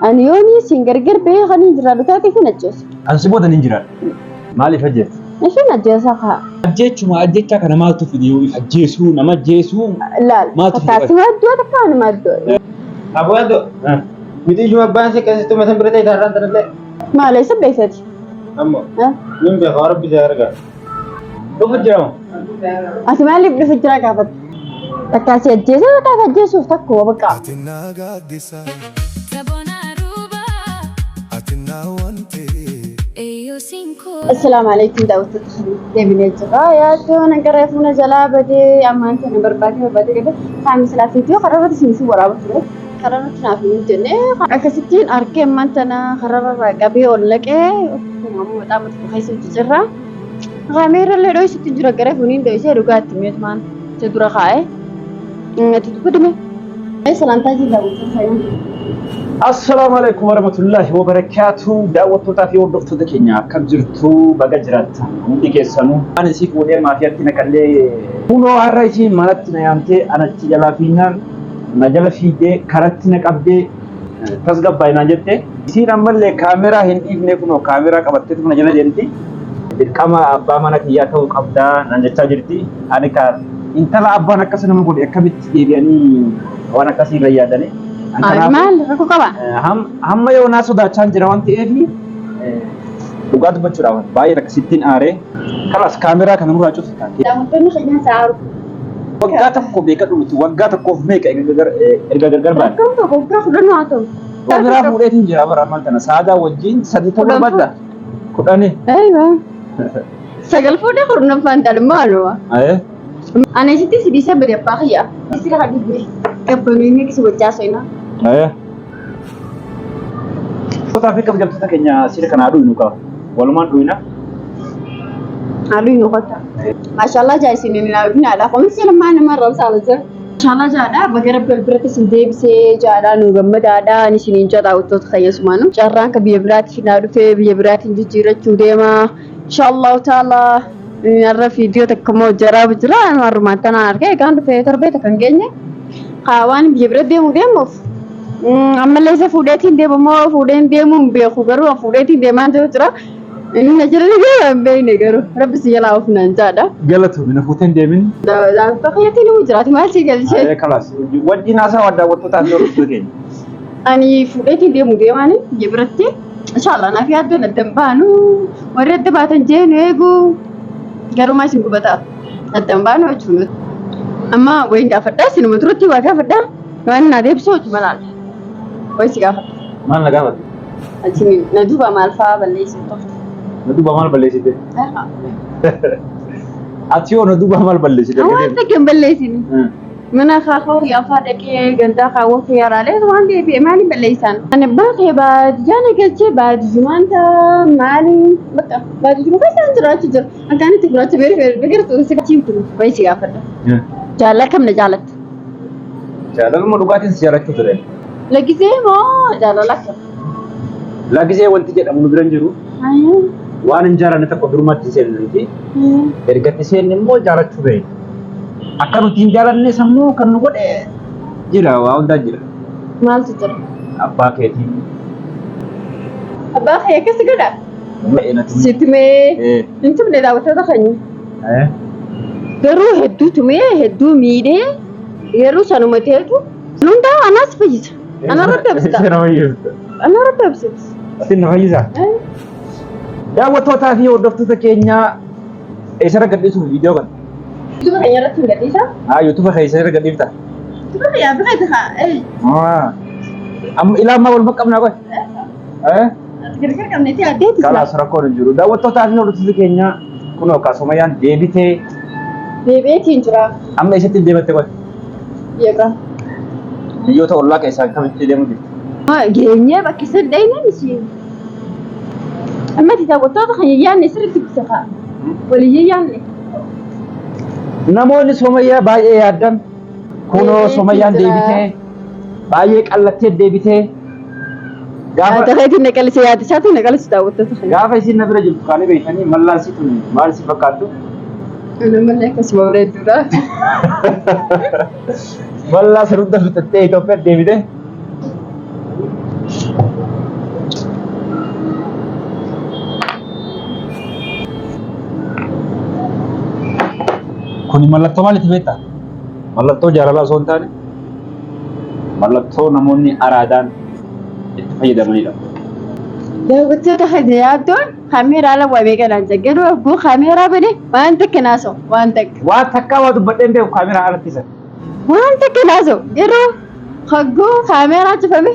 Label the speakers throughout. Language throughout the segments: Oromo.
Speaker 1: Ani yooni singargar bee khani jira lutaati kun ajjees.
Speaker 2: Ansi booda ni jira. Maaliif ajjees?
Speaker 1: Ishin ajjeesa kaa.
Speaker 2: Ajjeechuma ajjeechaa kana maaltu fidiyuu ajjeesuu nama ajjeesuu
Speaker 1: Laal. Taasi maddoo takka ani maddoo.
Speaker 3: Abuado. Miti cuma bansi kasitu macam berita idaran terus.
Speaker 1: Maal isa beeksati.
Speaker 3: Ammo. Min be harap bisa harga. Dhufu jira.
Speaker 1: Ati maaliif dhufu jira gaafat. Takkaasi ajjeesa takkaaf ajjeesuuf takka bakka. السلام عليكم دعوة التخلية من الجرايات ونقرأ فينا جلابة أمان تنا بربادي كده خامس ثلاثة قررت سنسي ورابط قررت نافي الجنة كستين أركي من تنا قرر قبي ولا كه هم متعمد بخيس الجرة غامير اللي روي ستين قرأ فيني دويسة رقات ميت مان تدور خاي تتقدمي أي سلام تاجي دعوة التخلية
Speaker 2: Assalamu alaikum warahmatullahi wabarakatuh. Daawwattoota fi hordoftoota keenya akkam jirtu baga jiraattan hundi keessanuu ani si fuudhee maatiyaatti naqallee kunoo har'a ishii manatti na yaamtee anachi jalaa fiinnaan na jala fiidee karatti na qabdee tasgabbaa'inaan jettee isiin ammallee kaameraa hin dhiifne kunoo kaameraa qabattee na jala deemti dirqama abbaa mana kiyyaa ta'uu qabdaa nan jechaa jirti. Ani kaan intala abbaan akkas nama godhe akkamitti deebi'anii waan akkasii irra yaadane
Speaker 1: maal rakko qaba
Speaker 2: hamma yoo naa sodaachaan jira waan ta'eef dhugaa dubbachuudhaaf baay'ee rakkisittiin aaree kalas kaameraa kana nurraa cufa taate.
Speaker 1: Daawwattoonni keenya sa'aaru.
Speaker 2: Waggaa tokko beeka dhumti waggaa tokkoof meeqa erga gargar baate.
Speaker 1: Akkam tokko waggaa fudhannoo haa ta'u.
Speaker 2: Kaameraa fuudheetiin jira bara ammaan tana saadaa wajjin sadii ta'uu badda kudhanii.
Speaker 1: Sagal fuudhee kurnaffaan dhalmaa aluma. Ani sitti sidisa bade abbaa kiyyaa. Sira hadi bade. Gabbanuu kisi wajjaa seenaa.
Speaker 2: Kota Afrika bejaltoota keenya sira kana aduu nu qaba. Walumaan dhuyna.
Speaker 1: Aduu nu qota. Mashallah jaayisiin ni naadha. Qoomsi nama rabsaala jira. Mashallah jaadha bagara biratti sin deebisee jaadha nu gammadaadha ani siniin jadha uttoota fayyasumaanu. Carraan ka biyya biraatti finaa dhufee biyya biraatiin jijjiirachuu deema. Inshallah taala narra viidiyoo takka moo jaraabu jira marumaan tanaan argee egaan dhufee torbee takka hin geenye. Qaawaan biyya bira deemuuf ammallee isa fuudheetiin deemamoo fuudheen deemuun beeku garuu fuudheetiin deemaa jira. Inni na jira gara beekne garuu rabbi si jalaa of nan jaadha.
Speaker 2: Galatu mina fuuteen deemin.
Speaker 1: Bakkayyatti ni jiraati maal si galchee.
Speaker 2: Kalas wajjin haasaa waddaa wantoota adda addaa keenya.
Speaker 1: Ani fuudheetiin deemu deemaani biyya biratti inshallah naaf yaaddoon adda baanu warri adda baatan jeenu eegu garumaa isin gubataa adda baanu jechuudha. Amma wayin gaafadhaa sinuma turutti waa gaafadhaa waan na deebisoo malaal. Wayi si gaafadha.
Speaker 2: Maal na gaafadha?
Speaker 1: Ati na duuba maal fa'aa balleessite?
Speaker 2: Na duuba maal balleessite? Ati yoo na duuba maal balleessite?
Speaker 1: Waan takka hin balleessine. Mana kaakoo yaafaa dhaqee gandaa kaawwoo fayyaraalee waan deebi'e maaliin balleessan? Ani baakee baadiyyaa na galchee baadiyyumaan ta'a maali bakka baadiyyuma keessaan jiraachuu jira. Akkaan itti gurraacha beekartuu si gachiiftu wayi si gaafadha. Jaalala kam na jaalatta?
Speaker 2: Jaalaluma dhugaatiin si jaallachuu ture.
Speaker 1: Lagisee moo jaalala kam?
Speaker 2: Lagisee wanti jedhamu nu bira jiru. Waan hin jaalanne tokko durumatti seenuuti. Ergatti seenne immoo jaallachuu ba'e. Akka nuti hin jaalanne sammuu kan nu godhe jira waa hundaa jira.
Speaker 1: Maaltu jira?
Speaker 2: Abbaa keetiin.
Speaker 1: Abbaa kee akkas godha? Sitti mee hin tumne daawwattoota keenya. Garuu hedduu tumee hedduu miidhee yeroo sanuma ta'etu hundaa anaas fayyisa. Anarratti absita. Anarratti absita.
Speaker 2: Ati na fayyisa. Daawwattootaa fi hordoftoota keenya eessarra gadhiisuuf viidiyoo kana.
Speaker 1: YouTube keenya irratti hin gadhiisa?
Speaker 2: YouTube eessarra gadhiifta?
Speaker 1: YouTube keenya bifa ta'a.
Speaker 2: Amma ilaa ammaa wal maqqabnaa qoy.
Speaker 1: Gargar qabneeti addeeti.
Speaker 2: Kalaas rakkoon hin jiru. Daawwattootaa fi hordoftoota keenya kunoo kaasumayyaan deebitee.
Speaker 1: Deebi'eetiin jira.
Speaker 2: Amma eessatti deematte qoy?
Speaker 1: Yeeqa.
Speaker 2: Biyyoota ollaa keessaa kamitti deemu jirti?
Speaker 1: Geenyee bakki saddeetiin ishee. Amma daawwattoota keenya yaadne sirriitti bisaqa. Waliyyee yaadne.
Speaker 2: Namoonni Somayyaa baay'ee yaaddan kunoo Somayyaan deebitee baay'ee qallattee deebitee
Speaker 1: gaafa ta'eetiin naqalisee yaadisaatiin naqalisee daawwattoota keenya.
Speaker 2: Gaafa isin na bira jirtu kaanii beekanii mallaan si tuni maal si fakkaattu?
Speaker 1: Ana malee akkasuma bareeddudha.
Speaker 2: Walaa sirriitti fixattee Itoophiyaa deebite. Kuni mallattoo maaliiti beektaa? Mallattoo jaalalaa osoo hin taane mallattoo namoonni araadaan itti fayyadamanidha.
Speaker 1: Daawwattoota kana yaabdoon kaameeraa lama beekanaan jaggeeru abbuu kaameeraa bane waan takka naasoo waan takka.
Speaker 2: Waan takkaa waa dubbadheen beeku kaameeraa alatti isa.
Speaker 1: Waan takka naasoo yeroo hagguu kaameeraa cufame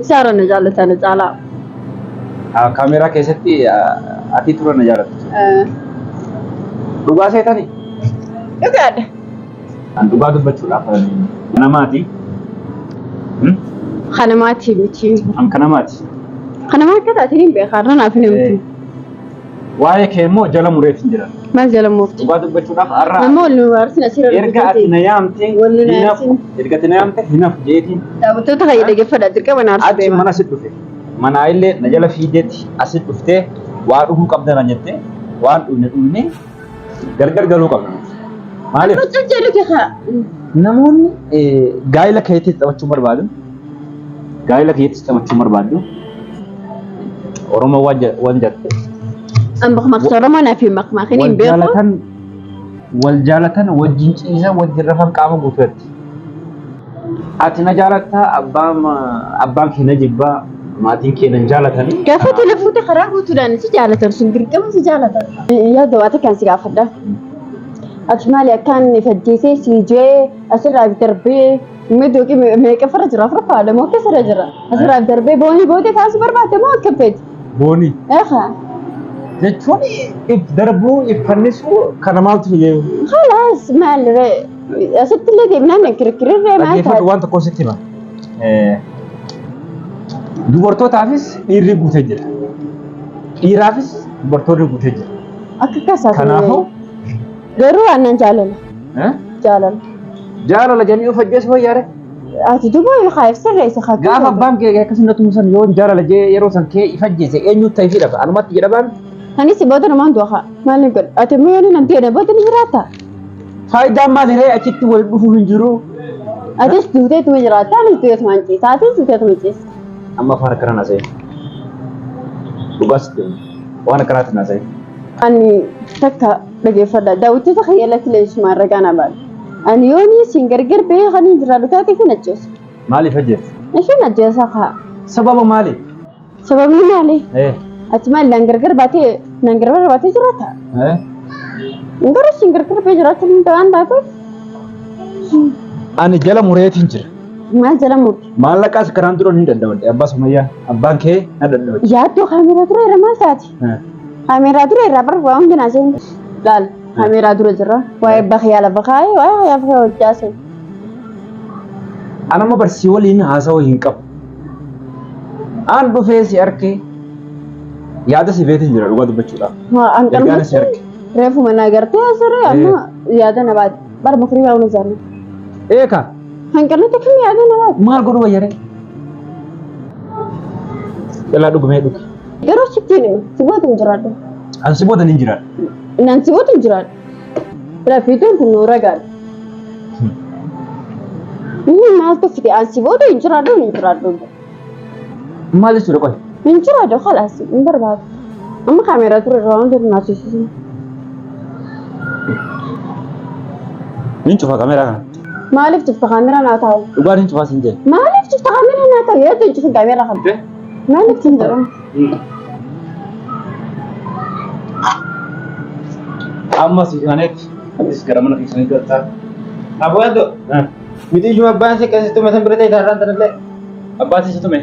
Speaker 1: isaarra na jaallatan caalaa.
Speaker 2: Kaameeraa keessatti ati tura na jaallatu. Dhugaa seetanii?
Speaker 1: Dhugaadha.
Speaker 2: An dhugaa dubbachuudhaaf namaati.
Speaker 1: Kanamaati miti.
Speaker 2: An kanamaati.
Speaker 1: Kanama akka taatiin beekarra naaf hin himtu.
Speaker 2: Waa'ee kee immoo jala mureef hin jiran.
Speaker 1: Maal jala muufti?
Speaker 2: Dhugaa dubbachuudhaaf har'a.
Speaker 1: Nama wal nu waarsin asirra
Speaker 2: Erga ati na yaamte erga ati na yaamte hinaaf jeetiin.
Speaker 1: Daawwattoota kana dhaggeeffadha dirqama naarsu
Speaker 2: Achi mana sit dhufe. Mana illee na jala fiideetti asit dhuftee waa dhuguu qabda na jettee waan dhugne gargar galuu qabna. Maaliif?
Speaker 1: Hojjechuu keessa.
Speaker 2: Namoonni gaa'ela keetti taphachuu barbaadu. Gaa'ela keetti taphachuu barbaadu. Oromoo waan jette.
Speaker 1: Amma maqsoromoo naaf hin maqmaqin hin beeku.
Speaker 2: Wal jaalatan wajjin ciisan wajjin rafan qaama guutuutti. Ati na jaalatta abbaan kee na jibbaa maatiin kee na jaalatanii.
Speaker 1: Gaafa telefoota karaa guutuudhaan si jaalatan sun dirqama si jaalatan. Yaada waata kan si gaafadha. Ati maali akkaan fajjeesee si jee asirraa darbee midooki meeqa farra jira afur faala moo keessa jira asirraa darbee booni bootee kaasuu barbaadde moo akka feeti?
Speaker 2: Booni.
Speaker 1: Eegaa.
Speaker 2: Jechuun darbuu iffannisuu kana maaltu fayyadu?
Speaker 1: Khalaas maaliree asitti illee deemnaan kirkirrirree maal ta'a?
Speaker 2: Waan tokko sitti hima. Dubartootaafis dhiirri guutee jira. Dhiiraafis dubartoonni guutee jira.
Speaker 1: Akka kasaa
Speaker 2: Kanaafuu
Speaker 1: garuu aannan jaalala. Jaalala.
Speaker 2: Jaalala jennee of ajjeessu fayyaare.
Speaker 1: Ati duuba kaayif sirreessa haa
Speaker 2: Gaafa abbaan kee akkasuma tumsan yoo jaalala jee yeroo san kee if ajjeese eenyu ta'e fi dhafa anumatti jedhamaan.
Speaker 1: Anis booda namaan du'a maal ni godha ati immoo yoo nan ta'e booda ni jiraata.
Speaker 2: Faayidaan maaliree achitti wal dhufuu hin jiru.
Speaker 1: Atis duutee tuma jiraata anis duutee tuma ciisa atis duutee tuma ciisa.
Speaker 2: Amma afaan akkana naasa'e. Dhugaas waan akkanaatti naasa'e.
Speaker 1: Ani takka dhaggeeffadha daawwattoota khayyaalaatti leessumaa irra gaana baala. Ani yooni siin gargar bee kan hin jiraatu taate kan ajjeesu.
Speaker 2: Maaliif ajjeessa?
Speaker 1: Ishiin ajjeesa kaa.
Speaker 2: Sababa maali?
Speaker 1: Sababni maali? Ati maali nan gargar baatee jiraata? Gara siin gargar bee jiraachuu hin ta'an taateef.
Speaker 2: Ani jala mureetiin jira.
Speaker 1: Maal jala murti?
Speaker 2: Maallaqaas karaan turuun hin danda'amne. Abbaa Sumayyaa abbaan kee na danda'u.
Speaker 1: Yaaddoo kaameraa dura irra maal taati? Kaameraa dura irraa bara waa hundi naaseen. Laal kaameraa dura jira. Waa'ee bakka yaala bakkaa'ee waa'ee yaala hojjaase.
Speaker 2: Anama barsii waliin haasawaa hin qabu. Aan dhufee si arke yaada si beetiin jira dhugaa dubbachuudhaaf. Ergaan si arke.
Speaker 1: Reefu mana agartee asirree amma yaada na baate. Bara mafirii waa hunda jaarne.
Speaker 2: Eeka.
Speaker 1: Hanqalatti kan yaada na baate.
Speaker 2: Maal godhu wayyare? Jalaa dhugumee dhugi.
Speaker 1: Yeroo sittiin si booda hin jiraadhu.
Speaker 2: An si booda hin jiraadhu.
Speaker 1: Nan si booda hin jiraadhu. Rafiituun kun nuura gaadha. Maaltu fide an si booda hin jiraadhu.
Speaker 2: Maal jechuudha qoy?
Speaker 1: Hin jiraadhu khalaas hin barbaadu. Amma kaameraa ture irraa waan jiru naasisisu.
Speaker 2: Nin cufa kaameraa kana.
Speaker 1: Maaliif cufta kaameraa naa taa'u?
Speaker 2: Dhugaa nin cufaa sin jee.
Speaker 1: Maaliif cufta kaameraa naa taa'u? Yoo ta'u cufin kaameraa kana. Maaliif sin jedhamu?
Speaker 2: Amma si kanetti. Anis gara mana keessanii galtaa.
Speaker 3: Abwaado. Miti cuma abbaan si kasih tume sambil tadi daran tanale.
Speaker 2: Abbaan si tume.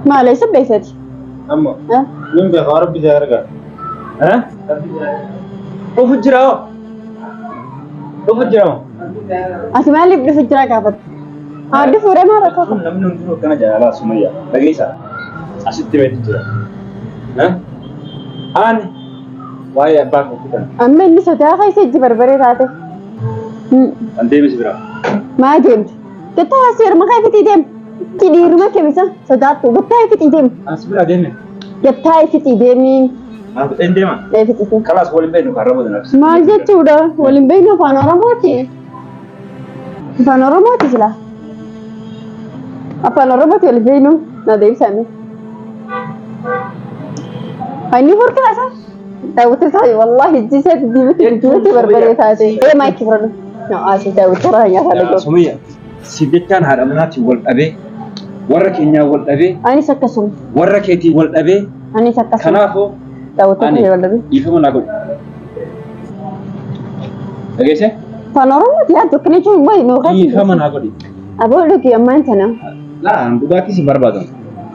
Speaker 1: Maal isa beeksati?
Speaker 3: Amma. Nin be harap bisa harga.
Speaker 2: Dhufu jira. Dhufu jira.
Speaker 1: Ati maaliif dhufu jira gaafata? Haadhi fuudhee maal akka qabu?
Speaker 2: Namni hundinuu akkana jaalala Sumayyaa. Dhageessaa. Asitti beeku jira. Ani waa'ee abbaa koo fidan.
Speaker 1: Amma inni sodaa keessa ijji barbaree taate.
Speaker 2: An deemis bira.
Speaker 1: Maa deemte? Gattaa asii hirma kaa fitii deemu. Kidhiiruma kemisa sodaattu gattaa fitii deemu.
Speaker 2: As bira deeme.
Speaker 1: Gattaa fitii deemi.
Speaker 2: Endema.
Speaker 1: Eefitu.
Speaker 2: Kalas waliin beeknu kan raboota nafsi.
Speaker 1: Maal jechuudha? Waliin beeknu afaan Oromooti. Afaan Oromooti sila. Afaan Oromooti waliin beeknu na deebisanii. Ani furkaasa. Daawwitu taa'e wallahi jisee diimatti barbaree taate. Maayikii fudhadhu. Asii daawwitu irraa nyaata lagaa.
Speaker 2: Sumayya siddettaan haadha manaatti wal dhabee warra keenyaa wal dhabee.
Speaker 1: Anis akkasuma.
Speaker 2: Warra keetii wal dhabee.
Speaker 1: Anis akkasuma.
Speaker 2: Kanaafuu.
Speaker 1: Daawwitu ta'e wal dhabee.
Speaker 2: Dhiifama naa godhi. Dhageesse?
Speaker 1: Afaan Oromooti yaa tokko jechuun wayi nuu qabu.
Speaker 2: Dhiifama naa godhi.
Speaker 1: Aboo dhugi ammaan tana.
Speaker 2: Laa dhugaatii si barbaadamu.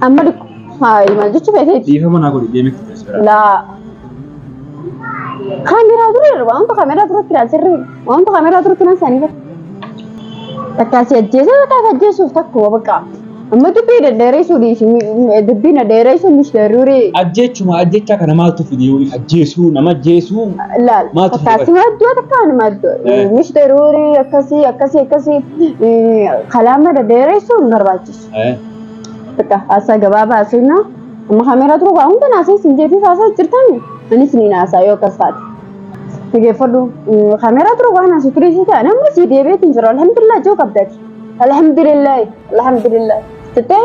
Speaker 1: Amma dhugu. Haa maal jechuu beekeeti?
Speaker 2: Dhiifama naa godhi deemee kutuba.
Speaker 1: Laa. Kamera dulu, orang tu kamera terus tidak seri, orang tu kamera terus tuh nasi ni. Tak kasih aja, tak aja susah kau apa? Amma tu pi dari sudi sini, debi na dari sini mesti
Speaker 2: Aje cuma aje cak nama tu video, aje su nama Jesu.
Speaker 1: Lal, tak kasih madu, tak kan madu. Mesti akasi. Kalam ada dari sini ngarbacis. Tak asa gababa asina. Amma kamera terus orang tu nasi sendiri fasa cerita ni. Ini sini nasa yo kasat. Tiga foto kamera terus wah nasi tulis itu, nama masih dia betul jujur. Alhamdulillah jauh kabdat. Alhamdulillah. Tete,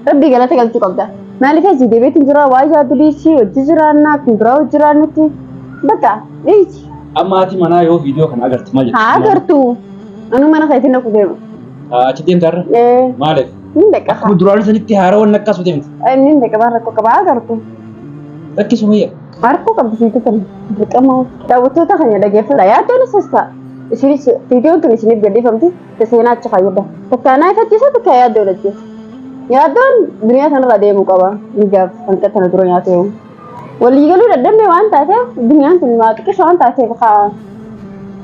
Speaker 1: Rabbi galat galat jauh kabdat. Malik aja dia betul jujur. Wajah tulis sih, jujur anak, kurau jujur anak tu. Baka, ini.
Speaker 2: Amma hati mana yo video kan agar temaja.
Speaker 1: Agar tu, anu mana saya tidak kuda.
Speaker 2: Citin tar. Malik.
Speaker 1: Ini dek
Speaker 2: Aku dulu sini tiara warna kas udah.
Speaker 1: Ini dek barat kok agar tu.
Speaker 2: Lagi Sumayya.
Speaker 1: Aku kan begitu kan, mereka mau tahu tu tak hanya ada gefla ya tu ni sesa. Sini video tu ni sini beli famti, terusnya acak aja dah. Pekana itu sih tu kayak ada lagi. Ya tu dunia sana ada muka apa, niga angkat sana turun ya tu. Wali kalau ada ni wan tak ada, dunia tu ni mati ke soal tak ada kah?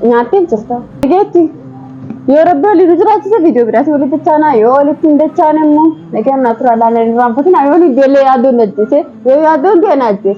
Speaker 1: Nyati cerita. Begitu. Ya Rabbi, lihat cerita sih video berasa boleh pecahna, yo boleh tindak cahna mu. Lepas natural ada ni rampas ni, yo ni beli adu nanti sih, yo adu dia nanti.